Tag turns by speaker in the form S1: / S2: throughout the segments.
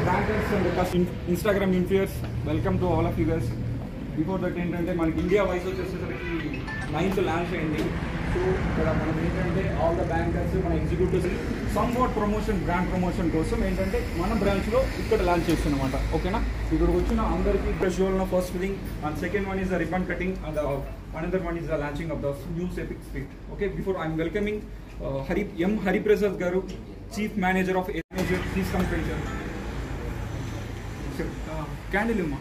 S1: bankers and Instagram influencers, welcome to all of you guys. Before that ఏంటంటే మనకి India vice వచ్చేసరికి 9th launch అయింది. So ఇక్కడ మనం ఏంటంటే ఆల్ ద బ్యాంకర్స్ మన executives somewhat promotion brand promotion కోసం ఏంటంటే మన బ్రాంచ్లో ఇక్కడ లాంచ్ చేస్తున్నమాట. ఓకేనా, ఇక్కడికి వచ్చిన అందరికీ visual first thing and second one is the ribbon cutting and another one is the launching of the new epic speed. Okay, before I'm welcoming Hariprasad గారు, chief manager of please come pressure candle ఇమ్మా.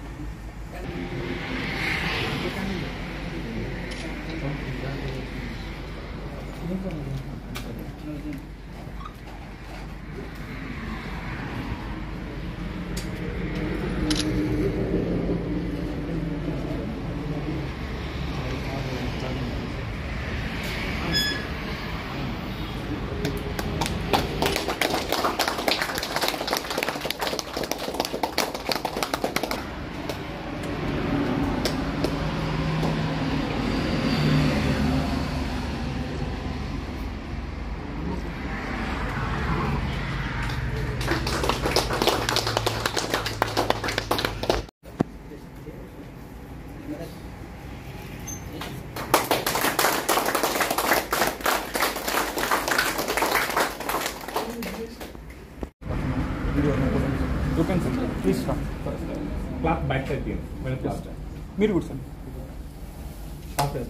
S1: You can sit. Please stop.
S2: Clap back side here. Well, clap.
S1: Very good, sir.
S2: After.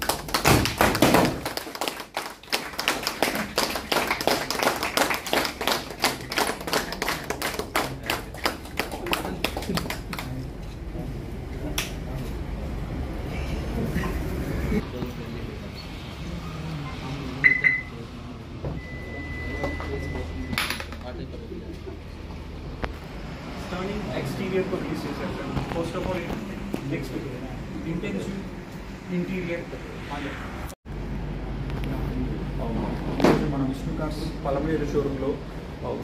S1: Turning exterior को release చేశారు. First of all, next intensive interior. మన Vishnu cars Palamaner షోరూంలో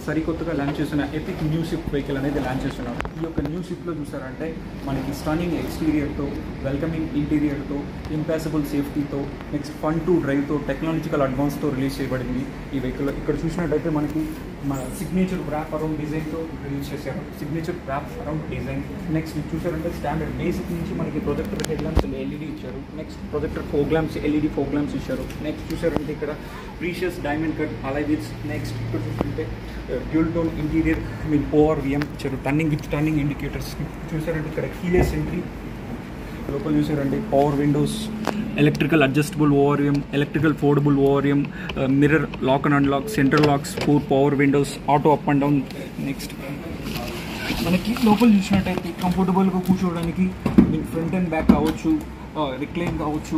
S1: సరికొత్తగా launch చేసిన epic new shift vehicle అనేది launch చేస్తున్నారు. ఈ యొక్క న్యూ షిఫ్ట్లో చూసారంటే మనకి స్టన్నింగ్ ఎక్స్టీరియర్తో, వెల్కమింగ్ ఇంటీరియర్తో, ఇంపాసిబుల్ సేఫ్టీతో, నెక్స్ట్ ఫన్ టు డ్రైవ్తో, టెక్నాలజికల్ అడ్వాన్స్తో రిలీజ్ చేయబడింది ఈ వెహికల్. ఇక్కడ చూసినట్టయితే మనకి మన సిగ్నేచర్ ర్యాప్ అరౌండ్ డిజైన్తో రిలీజ్ చేశారు. Signature wrap around design. Next చూసారంటే స్టాండర్డ్ బేసిక్ నుంచి మనకి ప్రొజెక్టర్ హెడ్ ల్యాంప్స్ ఎల్ఈడి ఇచ్చారు. Next projector fog lamps LED fog lamps ఇచ్చారు. నెక్స్ట్ చూసారంటే ఇక్కడ ప్రీషియస్ డైమండ్ కట్ అలాయ్ విత్స్. నెక్స్ట్ ఇక్కడ చూసుకుంటే డ్యూల్ టోన్ ఇంటీరియర్ ORVM ఇచ్చారు. టర్నింగ్ విత్ టర్నింగ్ ఇండికేటర్స్ చూసారంటే ఇక్కడ కీలెస్ ఎంట్రీ. లోపల చూసారంటే power windows, electrical adjustable ORVM, electrical foldable ORVM, mirror lock and unlock, central locks, 4 power windows, auto up and down. Next మనకి లోపల చూసినట్టయితే కంఫర్టబుల్గా కూర్చోవడానికి ఫ్రంట్ అండ్ బ్యాక్ కావచ్చు, రిక్లైన్ కావచ్చు,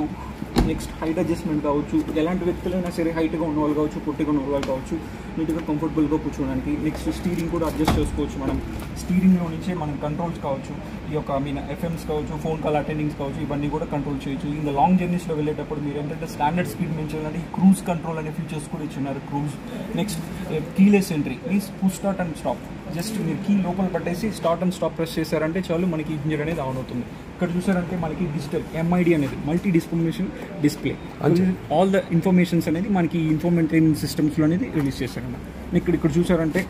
S1: నెక్స్ట్ హైట్ అడ్జస్ట్మెంట్ కావచ్చు. ఎలాంటి వ్యక్తులైనా సరే హైట్గా ఉన్న వాళ్ళు కావచ్చు, పొట్టిగా ఉన్న వాళ్ళు కావచ్చు, నీట్గా కంఫర్టబుల్గా కూర్చోడానికి. నెక్స్ట్ స్టీరింగ్ కూడా అడ్జస్ట్ చేసుకోవచ్చు. మనం స్టీరింగ్లో నుంచే మనం కంట్రోల్స్ కావచ్చు, ఈ యొక్క FMs కావచ్చు, ఫోన్ కాల్ అటెండింగ్స్ కావచ్చు, ఇవన్నీ కూడా కంట్రోల్ చేయొచ్చు. ఇంకా లాంగ్ జర్నీస్లో వెళ్ళేటప్పుడు మీరు ఏంటంటే స్టాండర్డ్ స్పీడ్ మెయింటైన్ ఈ క్రూజ్ కంట్రోల్ అనే ఫీచర్స్ కూడా ఇచ్చున్నారు. Cruise. Next keyless entry means push start and stop. Just మీరు కీ లోపల పట్టేసి స్టార్ట్ అండ్ స్టాప్ ప్రెస్ చేశారంటే చాలు మనకి ఇంజిన్ అనేది ఆన్ అవుతుంది. ఇక్కడ చూసారంటే మనకి డిజిటల్ MID అనేది multi discrimination display. All the informations అనేది మనకి ఈ ఇన్ఫర్మేషన్ సిస్టమ్స్లో అనేది రిలీజ్ చేశారన్న. ఇక్కడ చూసారంటే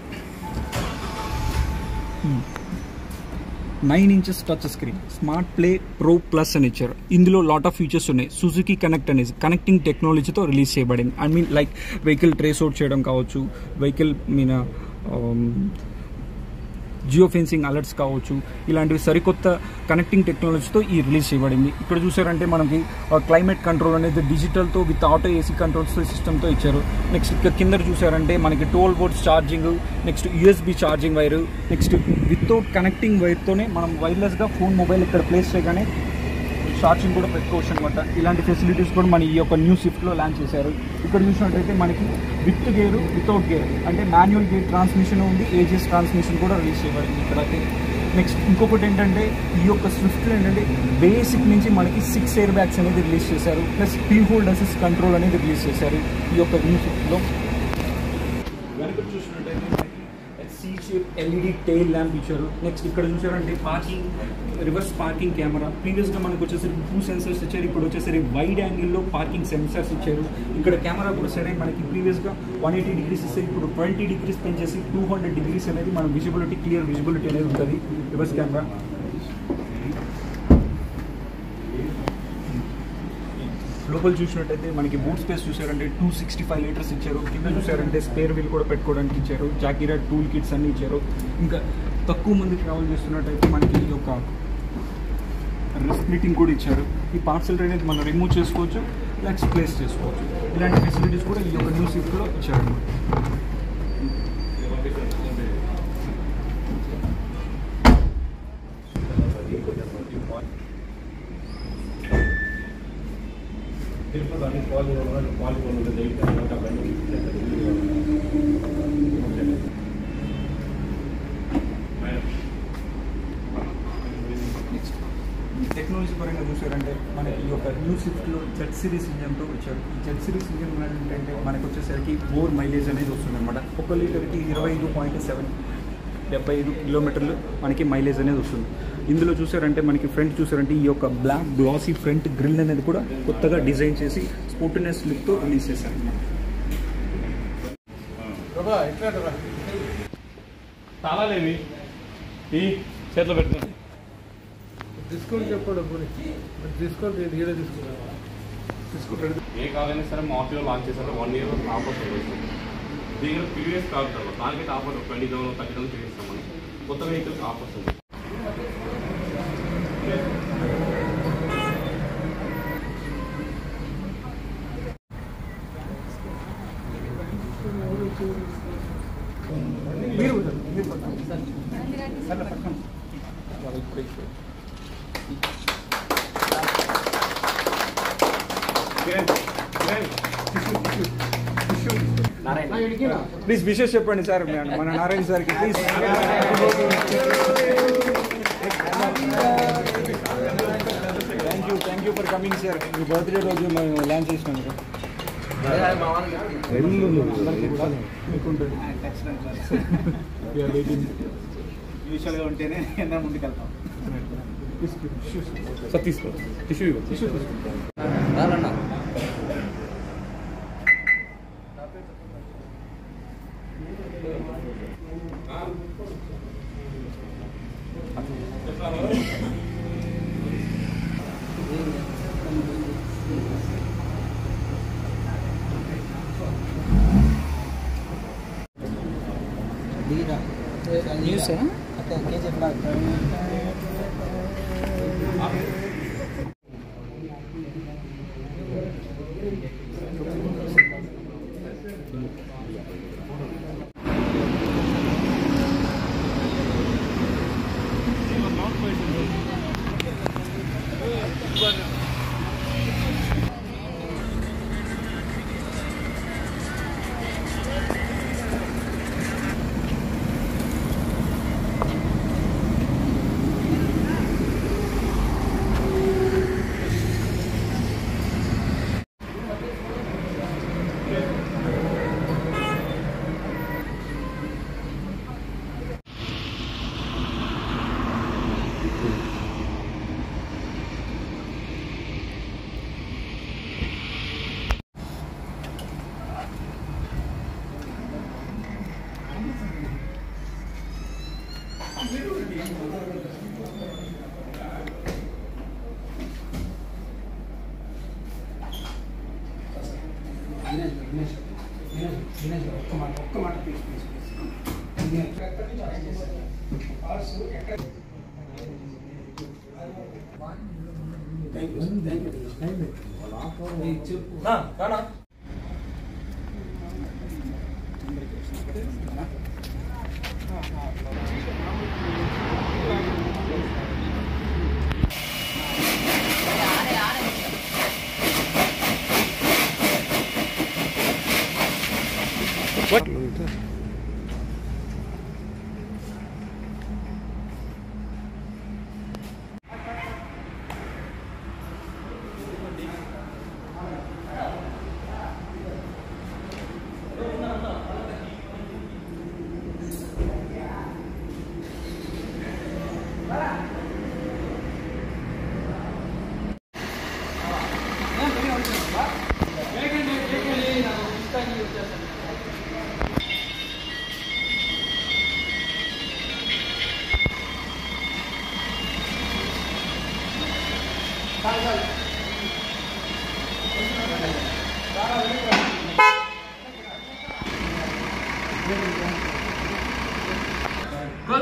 S1: 9 inches touch screen, smart play pro plus అని ఇచ్చారు. ఇందులో లాట్ ఆఫ్ ఫీచర్స్ ఉన్నాయి. సుజుకి కనెక్ట్ అనేది కనెక్టింగ్ టెక్నాలజీతో రిలీజ్ చేయబడింది. I mean like vehicle trace out చేయడం కావచ్చు, వెహికల్ జియో ఫెన్సింగ్ అలర్ట్స్ కావచ్చు, ఇలాంటివి సరికొత్త కనెక్టింగ్ టెక్నాలజీతో ఈ రిలీజ్ చేయబడింది. ఇక్కడ చూసారంటే మనకి క్లైమేట్ కంట్రోల్ అనేది డిజిటల్తో విత్ ఆటో AC కంట్రోల్స్తో సిస్టమ్తో ఇచ్చారు. నెక్స్ట్ ఇక్కడ కింద చూసారంటే మనకి 12 volts charging, next USB charging wire, next without connecting వైర్తోనే మనం వైర్లెస్గా ఫోన్ మొబైల్ ఇక్కడ ప్లేస్ చేయగానే ఛార్జింగ్ కూడా పెట్టుకోవచ్చు అనమాట. ఇలాంటి ఫెసిలిటీస్ కూడా మన ఈ యొక్క న్యూ షిఫ్ట్లో లాంచ్ చేశారు. ఇక్కడ చూసినట్టయితే మనకి విత్ గేరు, వితౌట్ గేర్ అంటే మాన్యువల్ గేర్ ట్రాన్స్మిషన్ ఉంది, AGS ట్రాన్స్మిషన్ కూడా రిలీజ్ చేయబడింది ఇక్కడైతే. నెక్స్ట్ ఇంకొకటి ఏంటంటే ఈ యొక్క స్విఫ్ట్లో ఏంటంటే బేసిక్ నుంచి మనకి 6 ఎయిర్ బ్యాగ్స్ అనేది రిలీజ్ చేశారు. ప్లస్ టీ హోల్డ్ అసిస్ట్ కంట్రోల్ అనేది రిలీజ్ చేశారు ఈ యొక్క న్యూ షిఫ్ట్లో. వెనక చూసినట్టయితే మనకి C shape LED tail lamp ఇచ్చారు. నెక్స్ట్ ఇక్కడ చూసారంటే పార్కింగ్ రివర్స్ పార్కింగ్ కెమెరా. ప్రీవియస్గా మనకు వచ్చేసరికి 2 సెన్సర్స్ ఇచ్చారు, ఇప్పుడు వచ్చేసరికి వైడ్ యాంగిల్లో పార్కింగ్ సెన్సర్స్ ఇచ్చారు. ఇక్కడ కెమెరా కూడా సరే మనకి ప్రీవియస్గా 180 degrees ఇస్తే ఇప్పుడు 20 degrees పెంచేసి 200 degrees అనేది మన విజిబిలిటీ, క్లియర్ విజిబిలిటీ అనేది ఉంటుంది రివర్స్ కెమెరా. లోపల చూసినట్టయితే మనకి బూట్ స్పేస్ చూసారంటే 265 లీటర్స్ ఇచ్చారు. కింద చూసారంటే స్పేర్ వీల్ కూడా పెట్టుకోవడానికి ఇచ్చారు. జాకీరా టూల్ కిట్స్ అన్నీ ఇచ్చారు. ఇంకా తక్కువ మంది ట్రావెల్ చేస్తున్నట్టయితే మనకి ఈ యొక్క స్ప్లిట్టింగ్ కూడా ఇచ్చారు. ఈ పార్సల్ అనేది మనం రిమూవ్ చేసుకోవచ్చు, లెగ్స్ ప్లేస్ చేసుకోవచ్చు. ఇలాంటి ఫెసిలిటీస్ కూడా ఈ యొక్క న్యూ స్విఫ్ట్లో ఇచ్చారు. టెక్నాలజీ పరంగా చూసారంటే మనకి ఈ యొక్క న్యూ స్విఫ్ట్లో జెడ్ సిరీస్ ఇంజన్తో వచ్చారు. ఈ జెడ్ సిరీస్ ఇంజన్ ఏంటంటే మనకు వచ్చేసరికి మోర్ మైలేజ్ అనేది వస్తుంది అనమాట. 1 లీటర్కి 25.75 కిలోమీటర్లు మనకి మైలేజ్ అనేది వస్తుంది. ఇందులో చూసారంటే మనకి ఫ్రంట్ చూసారంటే ఈ యొక్క బ్లాక్ గ్లాసీ ఫ్రంట్ గ్రిల్ అనేది కూడా కొత్తగా డిజైన్ చేసి స్పోర్టినెస్ లుక్తో రిలీజ్ చేశారు అనమాట.
S2: తాళాలేవి ఈ చేతిలో పెట్టుకోండి.
S3: డిస్కౌంట్ చెప్పడం డిస్కౌంట్ ఏదో తీసుకుంటారు.
S2: ఏ కావాలైనా సరే మా ఆఫీస్లో లాంచ్ చేశారు. 1 year ఆఫర్స్ వస్తుంది. దీని ప్రీవియస్ కాదు తర్వాత దానికైతే ఆఫర్ 20,000 30,000 చేస్తాం. మనం కొత్త వెహికల్స్ ఆఫర్స్ ఉంది.
S1: ప్లీజ్ విషెస్ చెప్పండి సార్ మన నారాయణ సార్కి please. Thank you for coming sir. Me birthday రోజు మేము లాంచ్ చేసినాం.
S4: యూజువల్గా ఉంటేనే ఎంతో ముందుకు వెళ్తాం.
S2: సార్ తీసుకో టిష్యూ
S4: న్యూస్ కేజీఎఫ్
S1: ఒక్క మాట ప్లీజ్.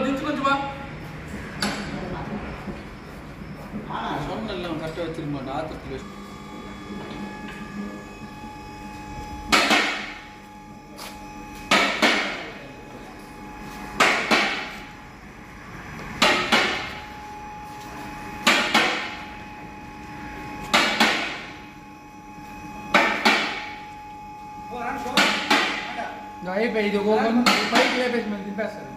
S3: దించుకొచ్చి బా
S4: சொன்னல கரெக்டா வச்சிருமா ஆத்திரத்துல
S3: aí pe ఇది ఓవన్ పైకి లేపేసి మనం దింపేస్తారు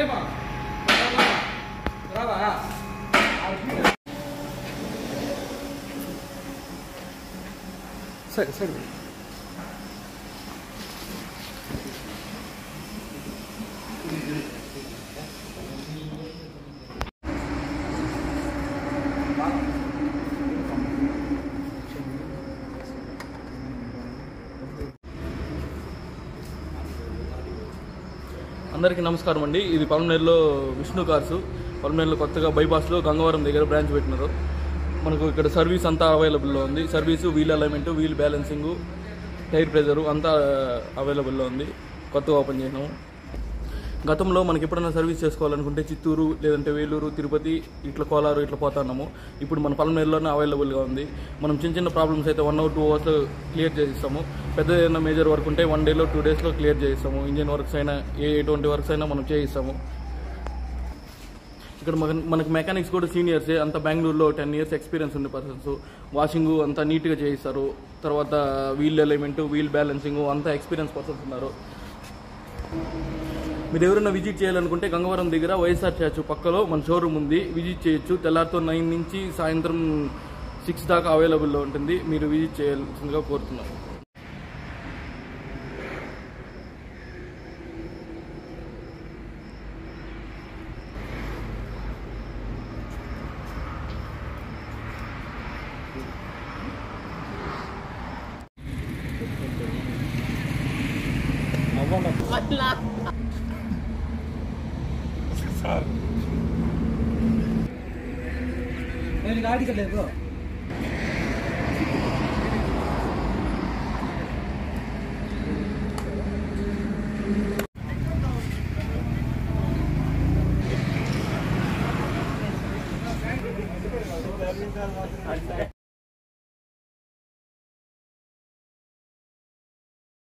S3: ఏమా రావా
S1: సరే సరే
S5: అందరికీ నమస్కారం అండి. ఇది పలమనేరులో విష్ణు కార్స్. పలమనేరులో కొత్తగా బైపాస్లో గంగవరం దగ్గర బ్రాంచ్ పెట్టినారు. మనకు ఇక్కడ సర్వీస్ అంతా అవైలబుల్లో ఉంది. Service, wheel alignment, wheel balancing, tyre pressure అంతా అవైలబుల్లో ఉంది. కొత్తగా ఓపెన్ చేసినాము. గతంలో మనకి ఎప్పుడైనా సర్వీస్ చేసుకోవాలనుకుంటే చిత్తూరు, లేదంటే వేలూరు, తిరుపతి, ఇట్లా కోలారు ఇట్లా పోతున్నాము. ఇప్పుడు మన పలమనేరులోనే అవైలబుల్గా ఉంది. మనం చిన్న చిన్న ప్రాబ్లమ్స్ అయితే 1 or 2 hours క్లియర్ చేసిస్తాము. పెద్ద ఏదైనా మేజర్ వర్క్ ఉంటే 1 day 2 days క్లియర్ చేయిస్తాము. ఇంజిన్ వర్క్స్ అయినా ఎటువంటి వర్క్స్ అయినా మనం చేయిస్తాము. ఇక్కడ మనకి మెకానిక్స్ కూడా సీనియర్సే. అంతా బెంగళూరులో 10 years ఎక్స్పీరియన్స్ ఉండే పర్సన్స్. వాషింగ్ అంతా నీట్గా చేయిస్తారు. తర్వాత వీల్ అలైన్మెంట్, వీల్ బ్యాలెన్సింగ్ అంతా ఎక్స్పీరియన్స్ పర్సన్స్ ఉన్నారు. మీరు ఎవరైనా విజిట్ చేయాలనుకుంటే గంగవరం దగ్గర వైఎస్ఆర్ స్టాచ్యూ పక్కలో మన షోరూమ్ ఉంది. విజిట్ చేయొచ్చు. తెల్లారితో 9 నుంచి సాయంత్రం 6 దాకా అవైలబుల్లో ఉంటుంది. మీరు విజిట్ చేయాల్సిందిగా కోరుతున్నాం.
S4: నేను గాడి కలేదు